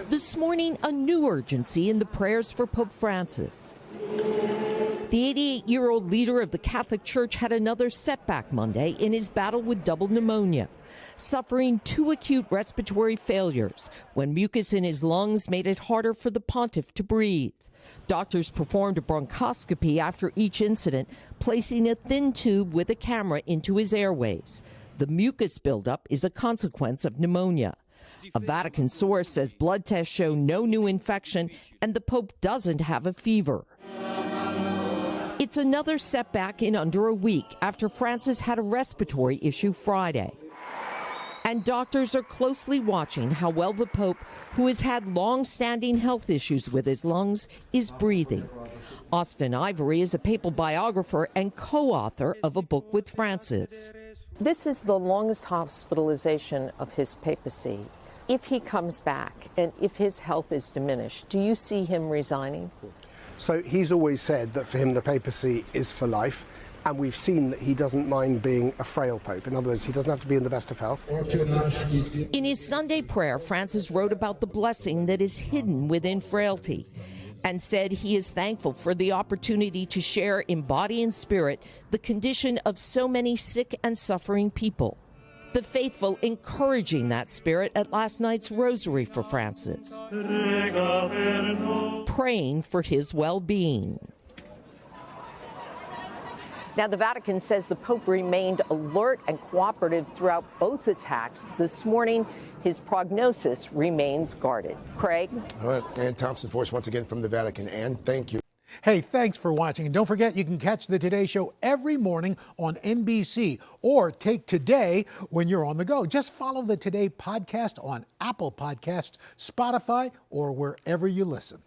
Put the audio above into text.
This morning, a new urgency in the prayers for Pope Francis. The 88-year-old leader of the Catholic Church had another setback Monday in his battle with double pneumonia, suffering 2 acute respiratory failures when mucus in his lungs made it harder for the pontiff to breathe. Doctors performed a bronchoscopy after each incident, placing a thin tube with a camera into his airways. The mucus buildup is a consequence of pneumonia. A Vatican source says blood tests show no new infection and the Pope doesn't have a fever. It's another setback in under a week after Francis had a respiratory issue Friday. And doctors are closely watching how well the Pope, who has had long-standing health issues with his lungs, is breathing. Austin Ivory is a papal biographer and co-author of a book with Francis. This is the longest hospitalization of his papacy. If he comes back and if his health is diminished, do you see him resigning? So he's always said that for him the papacy is for life, and we've seen that he doesn't mind being a frail pope. In other words, he doesn't have to be in the best of health. In his Sunday prayer, Francis wrote about the blessing that is hidden within frailty and said he is thankful for the opportunity to share in body and spirit the condition of so many sick and suffering people. The faithful encouraging that spirit at last night's rosary for Francis, praying for his well-being. Now, the Vatican says the Pope remained alert and cooperative throughout both attacks. This morning, his prognosis remains guarded. Craig? All right, Ann Thompson for us once again from the Vatican. Ann, thank you. Hey, thanks for watching. And don't forget, you can catch the Today Show every morning on NBC or take Today when you're on the go. Just follow the Today podcast on Apple Podcasts, Spotify, or wherever you listen.